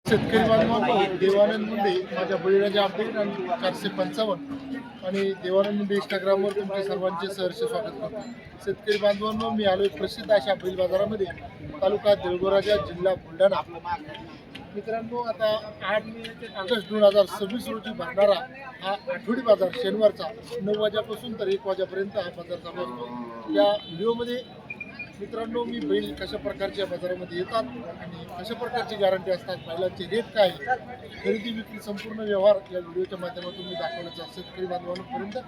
शेतकरी बांधवांनो, देवानंद मुंडे माझ्या बळीराजा अपडेट आणि 455 आणि देवानंद मुंडे इंस्टाग्रामवर तुमचे सर्वांचे सहर्ष स्वागत करतो. शेतकरी बांधवांनो, मी आलोय प्रसिद्ध अशा बैल बाजारामध्ये, तालुका देऊळगाव, जिल्हा बुलढाणा. मित्रांनो, आता 8 ऑगस्ट 2026 रोजी भरणारा हा आठवडी बाजार शनिवारचा 9 वाजल्यापासून तर 1 वाजेपर्यंत हा बाजार चालू असतो. या व्हिडिओमध्ये मित्रांनो, मी बैल कशा प्रकारच्या बाजारामध्ये येतात आणि कशा प्रकारची गॅरंटी असतात, बैलांचे रेट काय, खरेदी विक्री संपूर्ण व्यवहार या व्हिडिओच्या माध्यमातून मी दाखवण्याचा शेतकरी बांधवांपर्यंत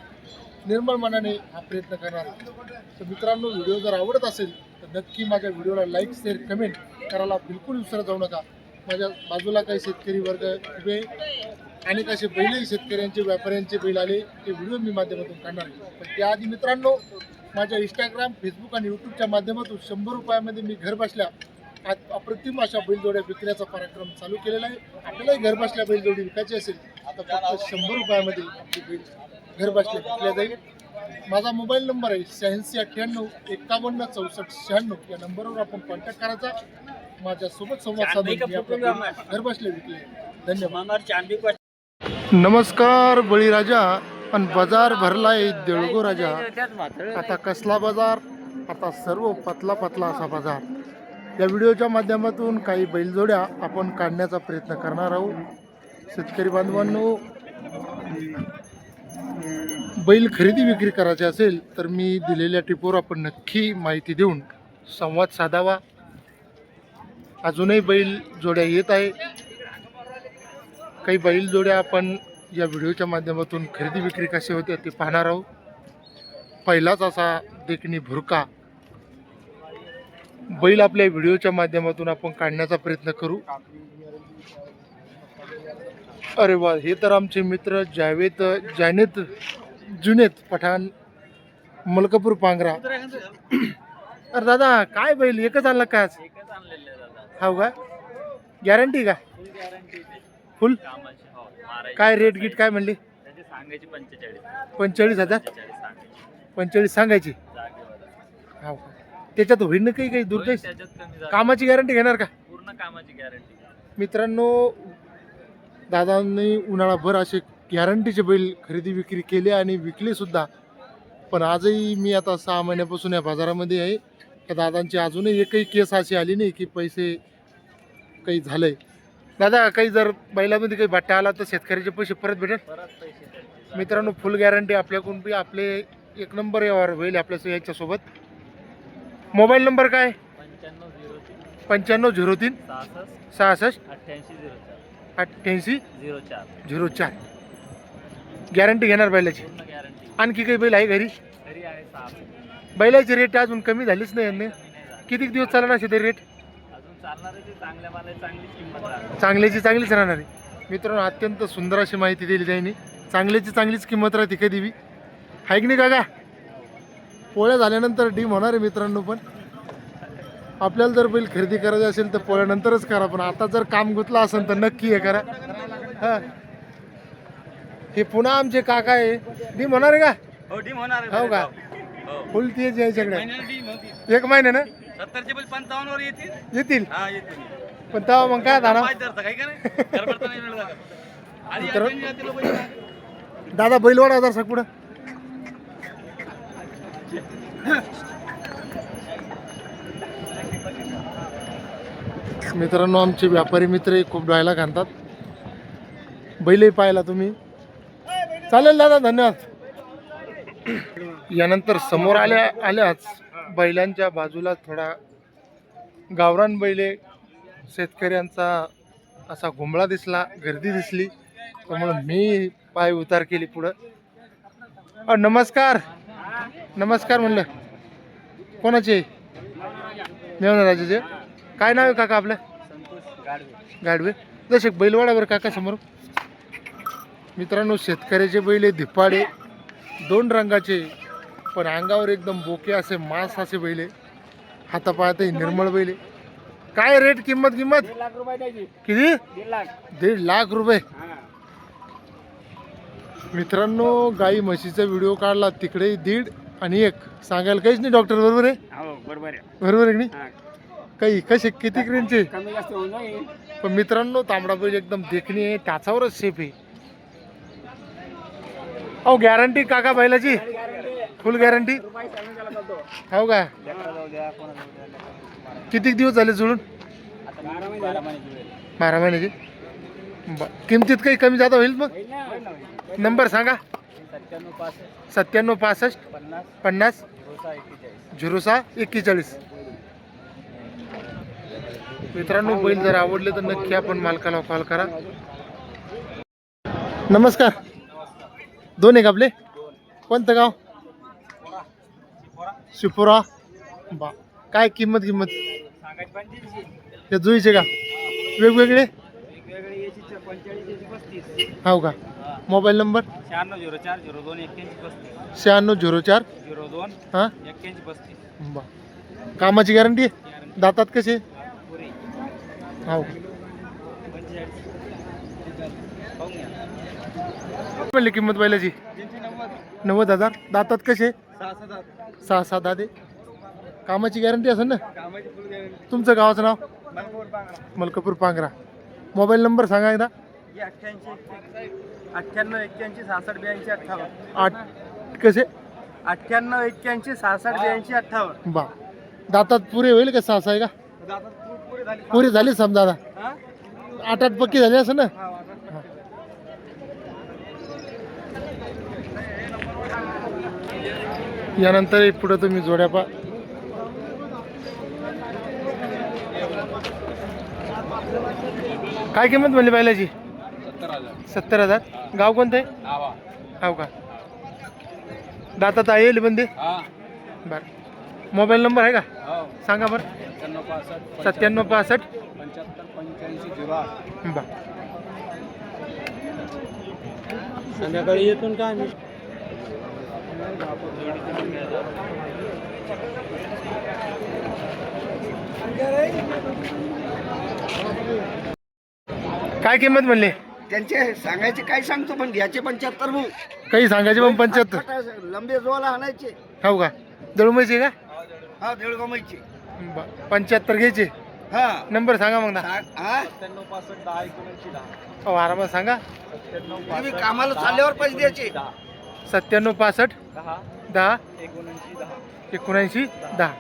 निर्मळ मनाने हा प्रयत्न करणार आहे. तर मित्रांनो, व्हिडिओ जर आवडत असेल तर नक्की माझ्या व्हिडिओला लाईक, शेअर, कमेंट करायला बिलकुल विसरत जाऊ नका. माझ्या बाजूला काही शेतकरी वर्ग उभे अनेक असे बैलही शेतकऱ्यांचे, व्यापाऱ्यांचे बैल आले, ते व्हिडिओ मी माध्यमातून काढणार आहे. पण त्याआधी मित्रांनो, माझ्या इंस्टाग्राम, फेसबुक आणि यूट्यूबच्या माध्यमातून 100 रुपयामध्ये मी घर बसल्या आज अप्रतिम अशा बैलजोड्या विकण्याचा कार्यक्रम चालू केलेला आहे. आपल्यालाही घर बसल्या बैलजोडी विकायची असेल तर फक्त 100 रुपयामध्ये आपली बैल घर बसल्या विकल्या जाईल. माझा मोबाईल नंबर आहे 8698 51 64 96. या नंबरवर आपण कॉन्टॅक्ट करायचा, माझ्यासोबत संवाद साधून घर बसल्या विकले. धन्यवाद. नमस्कार बळीराजा. पण बाजार भरलाय देऊळगाव राजा. आता कसला बाजार? आता सर्व पतला पतला असा बाजार. या व्हिडिओच्या माध्यमातून काही बैलजोड्या आपण काढण्याचा प्रयत्न करणार आहोत. शेतकरी बांधवांनो, बैल खरेदी विक्री करायचे असेल तर मी दिलेल्या टिपवर आपण नक्की माहिती देऊन संवाद साधावा. अजूनही बैल जोड्या येत आहे. काही बैल जोड्या आपण या व्हिडिओच्या माध्यमातून खरेदी विक्री कशी होते ते पाहणार आहोत. पहिलाच असा देखणी भुरका बैल आपल्या व्हिडिओच्या माध्यमातून आपण काढण्याचा प्रयत्न करू. अरे वा, हे तर आमचे मित्र जानेत जुनेत पठाण, मलकापूर पांगरा. अरे दादा, काय बैल एकच आणला का आज? हो का? गॅरंटी का? फुल? काय रेट गीट काय म्हणली? 45,000. 45 सांगायची. हो, त्याच्यात होईल ना काही दुर्दैश? कामाची गॅरंटी घेणार का? पूर्ण कामाची गॅरंटी. मित्रांनो, दादांनी उन्हाळाभर असे गॅरंटीचे बैल खरेदी विक्री केले आणि विकले सुद्धा. पण आजही मी आता 6 महिन्यापासून या बाजारामध्ये आहे. त्या दादांची अजूनही एकही केस अशी आली नाही की पैसे काही झालंय. दादा, काही जर बैलामध्ये काही बट्टा आला तर शेतकऱ्याचे पैसे परत भेटेल? मित्रांनो, फुल गॅरंटी आपल्याकडून बी. आपले 1 नंबर व्यवहार होईल आपल्या याच्यासोबत. मोबाईल नंबर काय? 9503 66 88 04. गॅरंटी घेणार बैलाची. आणखी काही बैल आहे घरी? बैलाची रेट अजून कमी झालीच नाही यांनी. किती दिवस चालणार असे ते रेट? चांगल्याची चांगलीच राहणार आहे. मित्रांनो, अत्यंत सुंदर अशी माहिती दिली त्यांनी. चांगल्याची चांगलीच किंमत राहते कधी बी. आहे की नाही काका? पोळ्या झाल्यानंतर डीम होणार आहे मित्रांनो. पण आपल्याला जर बैल खरेदी करायची असेल तर पोळ्यानंतरच करा. पण आता जर काम गुतलं असेल तर नक्की हे करा. हां, हे पुन्हा आमचे काका आहे. डीम होणार आहे का? हो का? फुल तेच यायच्याकडे 1 महिना ना? 70चे बैल 55 वर येतील. हा, येतील. पण तेव्हा मग काय झालं दादा? बैलवाडा हजार सांग पुढं. मित्रांनो, आमचे व्यापारी मित्र खूप डोळ्याला घालतात. बैलही पाहिला तुम्ही. चालेल दादा, धन्यवाद. यानंतर समोर आल्याच बैलांच्या बाजूला थोडा गावरान बैले शेतकऱ्यांचा असा घुमळा दिसला, गर्दी दिसली, त्यामुळे मी पाय उतार केली पुढं. नमस्कार. नमस्कार म्हणलं. कोणाचे? मेवना राजाचे. काय नाव आहे काका आपलं? गाडवे. जसे बैलवाड्यावर काका समोर. मित्रांनो, शेतकऱ्याचे बैले धिप्पाडे, 2 रंगाचे, पण अंगावर एकदम बोके असे मांस असे बैले, हातापायातही निर्मळ बैले. काय रेट? किंमत किती? 1.5 लाख रुपये. मित्रांनो, गाई म्हशीचा व्हिडिओ काढला, तिकडे 1.5 आणि 1 सांगायला काहीच नाही. डॉक्टर बरोबर आहे? बरोबर आहे की नाही? काही कसे किती रेंजचे कमी जास्त होऊन जाईल. पण मित्रांनो तांबडा बैल एकदम देखणी आहे त्याच्यावरच शेप आहे. अहो गॅरंटी काका बैलाची फुल गॅरंटी रुपये सांगून त्याला करतो. हो का लेकरं जाऊ द्या, कोणाला जाऊ द्या, लेकरं. किती दिवस झाले जुळून आता 12 महिने झाले. 12 महिन्याची किमतीत काही कमी जादा होईल मग होईल ना? होईल ना, होईल. नंबर सांगा 97 97 65 50 50 06 41. 06 41. मित्रांनो बैल जर आवडले तर नक्की आपण मालकाला कॉल करा. नमस्कार. दोन आहे का आपले? कोणतं गाव? शिपोरा. बा काय किंमत सांगायची 85. या जुईचे का वेगवेगळे? वेगवेगळे याची 45 याची 35. हो का मोबाईल नंबर 9604 02 81 35. 9604 02 हां 81 35. बा कामाची गॅरंटी दातात कसे? पुरी हो 45. पाहून घ्या. म्हणली किंमत बैलाची 90,000. दातात कसे? 6 6 दादे. कामाची गॅरंटी असेल ना? कामाची फुल गॅरंटी. तुमचं गावाचं नाव? मलकपूर पांगरा. मलकापूर पांगरा. मोबाईल नंबर सांगा एकदा. 88 91 81 66 82 58. 8 कसे? 98 81 66 82 58. बा दातात पुरे होईल का 6 आहे का? पुरी झाली. पुरी झाली समजा आता हा? 8 पक्की झाली असं ना? हा, वाटलं. यानंतर पुढे तुम्ही जोड्या पा. काय किंमत म्हणली बैलाची? 70,000. गाव कोणतं आहे? हो का दातात येईल बंदे. बर मोबाईल नंबर आहे का सांगा बरं. 97 65 बर संध्याकाळी येतून का आम्ही? काय किंमत म्हणली? त्यांचे सांगायचे काय सांगतो पण घ्यायचे 75 भाऊ. काही सांगायचे पण 75. लंबे जोला आणायचे. हो का दळुमायचे का? हा देळगावचे. 75 घ्यायचे. हा नंबर सांगा मग ना. हा 97 65 10 19 10. हो आरामात सांगा. तुम्ही कामाला चालल्यावर पैसे द्यायचे. 97 65 10 10 19 10. 79 10.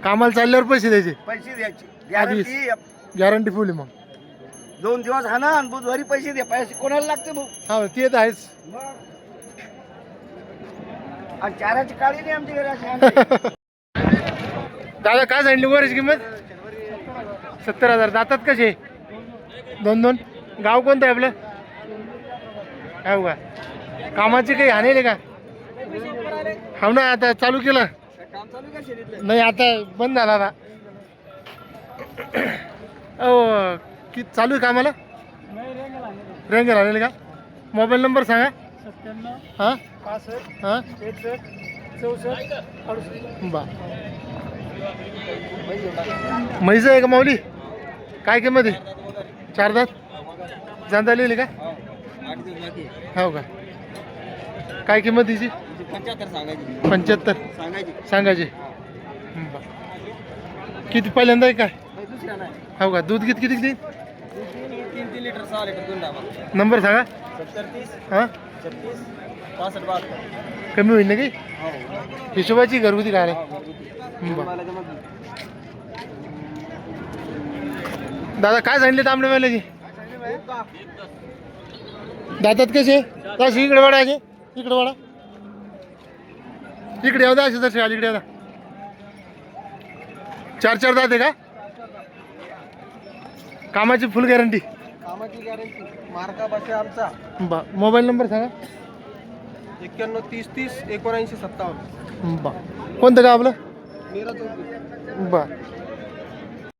कामाला चालल्यावर पैसे द्यायचे. पैसे द्यायचे. आधीच. गॅरंटी गॅरंटी फुल आहे मग. 2 दिवस हा ना आणि बुधवारी पैसे द्या. पैसे कोणाला लागते भाऊ? हो ते तर आहेच. आणि चाराची काळी नाही आमच्या घरी अशी आणायची. दादा काय सांगितली वरची किंमत? 70,000. दातात कसे? 2 गाव कोणतं आहे आपलं? हो का कामाची काही हानेल का? हो ना आता चालू केलं काम चालू आहे का शेतीतलं? नाही आता बंद झाला ना. ओ किती चालू आहे कामाला? रेंगल आलेले का? मोबाईल नंबर सांगा. 97 हां 65 हां 61 64 68. बा म्हैस आहे का माऊली? काय किंमत आहे? 4 दात. जांदा लिहिली का? 8 दिवस बाकी. हो का काय किंमत तिची? 75 सांगायची. 75 सांगायची. सांगायचे. बा किती पहिल्यांदा आहे काय? दुसऱ्या नाही. हो का दूध किती देईन? 3 लिटर 6 लिटर दूध द्या. नंबर सांगा. 70 30 हां 36 65 72. कमी होईल ना काही? हो. हिशोबाची घरगुती काय? बा दादा काय सांगितले तांबडे बैलाची? दातात कसे? कशी इकडे वाडा आहे इकडे वाडा इकडे येऊ द्या असे तसे अलीकडे येऊ द्या. 4 दात आहे का? कामाची फुल गॅरंटी. कामाची गॅरंटी. मार्का बसे आमचा. बा मोबाईल नंबर सांगा. 91 30 30 79 57. बा कोणतं गाव आपलं? मीरा चौकी. बा